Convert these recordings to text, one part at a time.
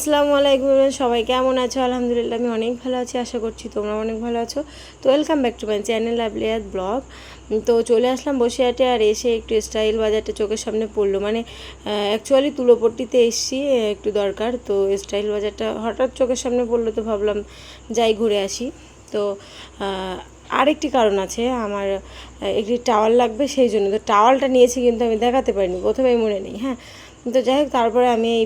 আসসালামু আলাইকুম, সবাই কেমন আছো? আলহামদুলিল্লাহ আমি অনেক ভালো আছি, আশা করছি তোমরা অনেক ভালো আছো। তো welcome back to my channel লাভলিয়াত ব্লগ। তো চলে আসলাম বসিরহাটে, আর এসে একটু স্টাইল বাজারটা চোখের সামনে পড়লো। মানে অ্যাকচুয়ালি তুলোপট্টিতে এসছি একটু দরকার, তো স্টাইল বাজারটা হঠাৎ চোখের সামনে পড়লো, তো ভাবলাম যাই ঘুরে আসি। তো আরেকটি কারণ আছে, আমার একটি টাওয়াল লাগবে, সেই জন্য তো টাওয়ালটা নিয়েছি, কিন্তু আমি দেখাতে পারিনি, প্রথমেই মনে নেই। হ্যাঁ, তো যাই হোক, তারপরে আমি এই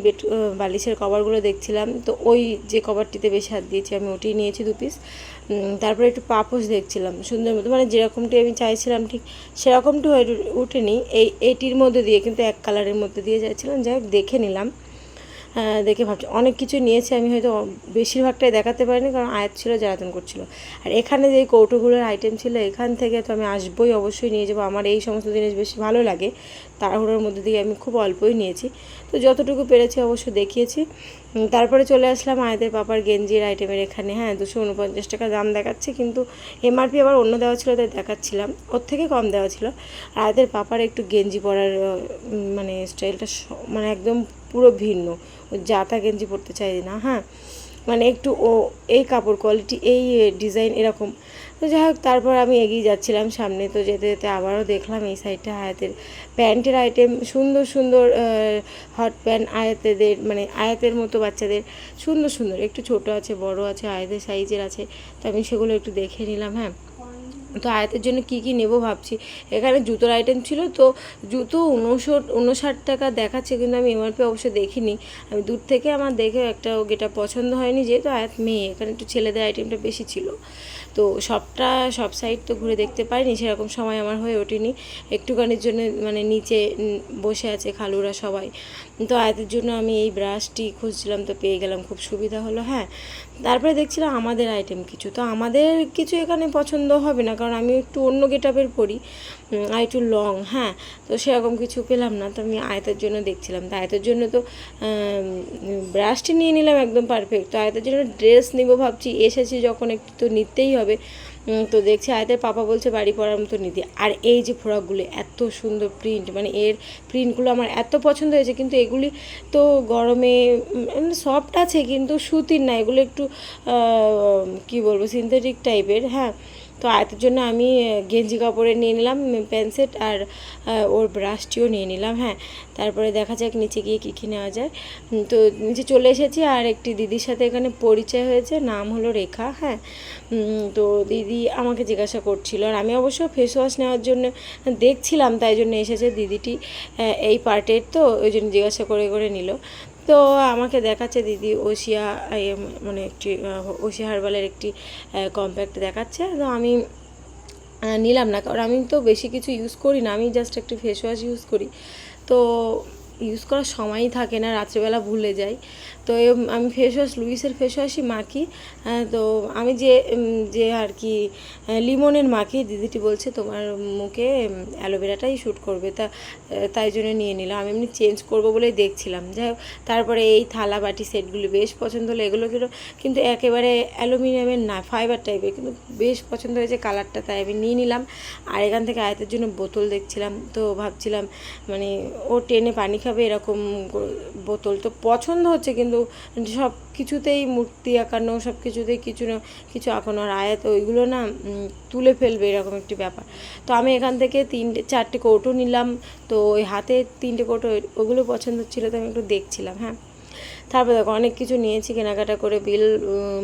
বালিশের কভারগুলো দেখছিলাম, তো ওই যে কভারটিতে বেশি হাত দিয়েছি আমি ওটিই নিয়েছি 2 পিস। তারপরে একটু পাপোশ দেখছিলাম সুন্দর মতো, মানে যেরকমটি আমি চাইছিলাম ঠিক সেরকমটি হয়ে উঠেনি এইটির মধ্যে দিয়ে, কিন্তু এক কালারের মধ্যে দিয়ে যাচ্ছিলাম। যাই হোক, দেখে নিলাম। দেখে ভাবছি অনেক কিছু নিয়েছি আমি, হয়তো বেশিরভাগটাই দেখাতে পারিনি, কারণ আয়াত ছিল, জ্বালাতন করছিল। আর এখানে যে কৌটোগুলোর আইটেম ছিল, এখান থেকে তো আমি আসবোই, অবশ্যই নিয়ে যাবো। আমার এই সমস্ত জিনিস বেশি ভালো লাগে, তাড়াহুড়োর মধ্যে দিয়ে আমি খুব অল্পই নিয়েছি, তো যতটুকু পেরেছি অবশ্য দেখিয়েছি। তারপরে চলে আসলাম আয়াতের পাপার গেঞ্জির আইটেমের এখানে। হ্যাঁ, 249 টাকা দাম দেখাচ্ছে, কিন্তু এমআরপি আবার অন্য দেওয়া ছিল, তাই দেখাচ্ছিলাম, ওর থেকে কম দেওয়া ছিল। আর আয়াতের পাপার একটু গেঞ্জি পরার মানে স্টাইলটা মানে একদম পুরো ভিন্ন, ও জাতা গেঞ্জি পরতে চাই না। হ্যাঁ, মানে একটু ও এই কাপড় কোয়ালিটি, এই ডিজাইন এরকম। তো যাই হোক, তারপর আমি এগিয়ে যাচ্ছিলাম সামনে, তো যেতে যেতে আবারও দেখলাম এই সাইডটা আয়াতের প্যান্টের আইটেম, সুন্দর সুন্দর হট প্যান্ট আয়াতেদের, মানে আয়াতের মতো বাচ্চাদের সুন্দর সুন্দর, একটু ছোট আছে, বড় আছে, আয়াতের সাইজের আছে। তো আমি সেগুলো একটু দেখে নিলাম। হ্যাঁ, তো আয়াতের জন্য কি কি নেব ভাবছি। এখানে জুতোর আইটেম ছিল, তো জুতো 59 টাকা দেখাচ্ছে, কিন্তু আমি এমআরপি অবশ্যই দেখিনি। আমি দূর থেকে আমার দেখে একটা গেটা পছন্দ হয়নি, যেহেতু আয়াত মেয়ে, এখানে একটু ছেলেদের আইটেমটা বেশি ছিল। তো সব সাইড তো ঘুরে দেখতে পারিনি, সেরকম সময় আমার হয়ে ওঠেনি। একটুখানির জন্য মানে নিচে বসে আছে খালুরা সবাই, তো আয়াতের জন্য আমি এই ব্রাশটি খুঁজছিলাম, তো পেয়ে গেলাম, খুব সুবিধা হলো। হ্যাঁ, তারপরে দেখছিলাম আমাদের আইটেম কিছু, তো আমাদের কিছু এখানে পছন্দ হবে না, কারণ আমি একটু অন্য গেটআপের পরি, আর একটু লং। হ্যাঁ, তো সেরকম কিছু পেলাম না, তো আমি আয়াতের জন্য দেখছিলাম। তো আয়াতের জন্য তো ব্রাশটি নিয়ে নিলাম, একদম পারফেক্ট। তো আয়াতের জন্য ড্রেস নিব ভাবছি, এসেছি যখন একটু তো নিতেই হবে। তো দেখছি আয়াতের পাপা বলছে বাড়ি পড়ার মতো নিতে। আর এই যে ফ্রকগুলো, এত সুন্দর প্রিন্ট, মানে এর প্রিন্টগুলো আমার এত পছন্দ হয়েছে, কিন্তু এগুলি তো গরমে সফট আছে, কিন্তু সুতির না, এগুলো একটু কী বলবো, সিনথেটিক টাইপের। হ্যাঁ, তো আয়াতের জন্য আমি গেঞ্জি কাপড়ে নিয়ে নিলাম প্যান্ট সেট, আর ওর ব্রাশটিও নিয়ে নিলাম। হ্যাঁ, তারপরে দেখা যাক নিচে গিয়ে কী কী নেওয়া যায়। তো নিচে চলে এসেছি, আর একটি দিদির সাথে এখানে পরিচয় হয়েছে, নাম হলো রেখা। হ্যাঁ, তো দিদি আমাকে জিজ্ঞাসা করছিল, আর আমি অবশ্য ফেস ওয়াশ নেওয়ার জন্য দেখছিলাম, তাই জন্য এসেছে দিদিটি এই পার্টের, তো ওই জন্য জিজ্ঞাসা করে করে নিল। তো আমাকে দেখাচ্ছে দিদি ওশিয়া, মানে একটি ওশিয়া হার্বালের একটি কম্প্যাক্ট দেখাচ্ছে। তো আমি নিলাম না, কারণ আমি তো বেশি কিছু ইউজ করি না, আমি জাস্ট একটি ফেস ওয়াশ ইউজ করি, তো ইউজ করার সময়ই থাকে না, রাত্রেবেলা ভুলে যাই। তো আমি ফেস ওয়াশ, লুইসের ফেস ওয়াশই মাখি। তো আমি যে আর কি লিমনের মাখি, দিদিটি বলছে তোমার মুখে অ্যালোভেরাটাই শ্যুট করবে, তাই জন্য নিয়ে নিলাম। আমি এমনি চেঞ্জ করবো বলেই দেখছিলাম। যাই হোক, তারপরে এই থালা বাটি সেটগুলি বেশ পছন্দ হলো, এগুলো কিন্তু একেবারে অ্যালুমিনিয়ামের না, ফাইবার টাইপের, কিন্তু বেশ পছন্দ হয়েছে কালারটা, তাই আমি নিয়ে নিলাম। আর এখান থেকে আয়াতের জন্য বোতল দেখছিলাম, তো ভাবছিলাম মানে ও টেনে পানি খাবে এরকম বোতল, তো পছন্দ হচ্ছে, কিন্তু সব কিছুতেই মূর্তি আঁকানো, সব কিছুতেই কিছু না কিছু আঁকানো, আর আয়াত ওইগুলো না তুলে ফেলবে এরকম একটি ব্যাপার। তো আমি এখান থেকে 4টে কৌটো নিলাম, তো ওই হাতে 3টে কৌটো, ওগুলো পছন্দ ছিল, তো আমি একটু দেখছিলাম। হ্যাঁ, তারপর দেখো অনেক কিছু নিয়েছি, কেনাকাটা করে বিল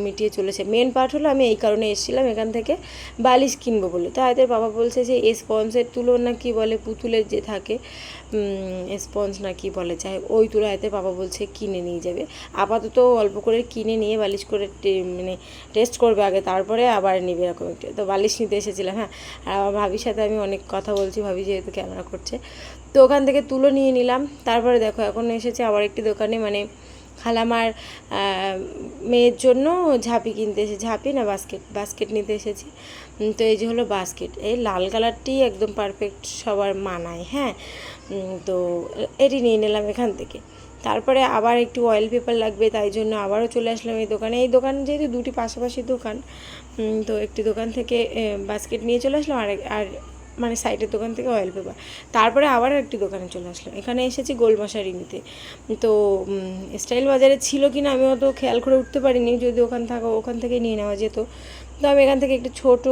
মিটিয়ে চলেছে। মেন পার্ট হলো আমি এই কারণে এসেছিলাম এখান থেকে বালিশ কিনবো বলে। তো আয়াতের বাবা বলছে যে স্পঞ্জের তুলো না কি বলে, পুতুলের যে থাকে স্পঞ্জ না কি বলে, চাই ওই তুলো আয়াতের বাবা বলছে কিনে নিয়ে যাবে। আপাতত অল্প করে কিনে নিয়ে বালিশ করে মানে টেস্ট করবে আগে, তারপরে আবার নেবে এরকম একটু। তো বালিশ নিতে এসেছিলাম। হ্যাঁ, আর আমার ভাবির সাথে আমি অনেক কথা বলছি, ভাবি যেহেতু ক্যামেরা করছে। তো ওখান থেকে তুলো নিয়ে নিলাম। তারপরে দেখো এখন এসেছে আবার একটি দোকানে, মানে খালামার মেয়ের জন্য ঝাঁপি কিনতে এসেছি, ঝাঁপি না বাস্কেট নিতে এসেছি। তো এই যে হলো বাস্কেট, এই লাল কালারটি একদম পারফেক্ট, সবার মানায়। হ্যাঁ, তো এটি নিয়ে নিলাম এখান থেকে। তারপরে আবার একটু অয়েল পেপার লাগবে, তাই জন্য আবারও চলে আসলাম এই দোকানে। এই দোকান যেহেতু দুটি পাশাপাশি দোকান, তো একটি দোকান থেকে বাস্কেট নিয়ে চলে আসলাম, আর মানে সাইডের দোকান থেকে অয়েল পেপার। তারপরে আবার একটি দোকানে চলে আসলাম, এখানে এসেছি গোলমশারি নিতে। তো স্টাইল বাজারে ছিল কি না আমি অত খেয়াল করে উঠতে পারিনি, যদি ওখান থেকে নিয়ে নেওয়া যেত। তো আমি এখান থেকে একটু ছোটো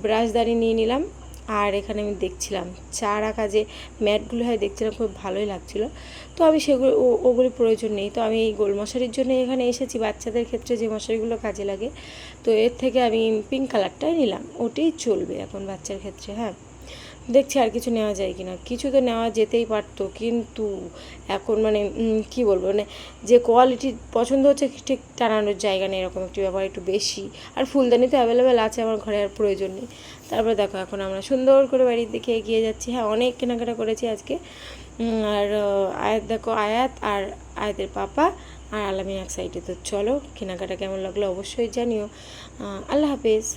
ব্রাশদারি নিয়ে নিলাম। আর এখানে আমি দেখছিলাম চা রাখা যে ম্যাটগুলো হয়, দেখছিলাম খুব ভালোই লাগছিলো। তো আমি সেগুলো ওগুলি প্রয়োজন নেই, তো আমি এই গোল মশারির জন্য এখানে এসেছি, বাচ্চাদের ক্ষেত্রে যে মশারিগুলো কাজে লাগে। তো এর থেকে আমি পিঙ্ক কালারটাই নিলাম, ওটাই চলবে এখন বাচ্চার ক্ষেত্রে। হ্যাঁ, দেখছি আর কিছু নেওয়া যায় কি না, কিছু তো নেওয়া যেতেই পারতো, কিন্তু এখন মানে কী বলবো, মানে যে কোয়ালিটি পছন্দ হচ্ছে ঠিক টানানোর জায়গা নেই, এরকম একটি ব্যাপার একটু বেশি। আর ফুলদানি তো অ্যাভেলেবেল আছে আমার ঘরে, আর প্রয়োজন নেই। তারপরে দেখো এখন আমরা সুন্দর করে বাড়ির দিকে এগিয়ে যাচ্ছি। হ্যাঁ, অনেক কেনাকাটা করেছি আজকে। আর আয়াত দেখো, আয়াত আর আয়াতের পাপা আর আলামিন এক সাইডে। তো চলো, কেনাকাটা কেমন লাগলো অবশ্যই জানিও। আল্লাহ হাফেজ।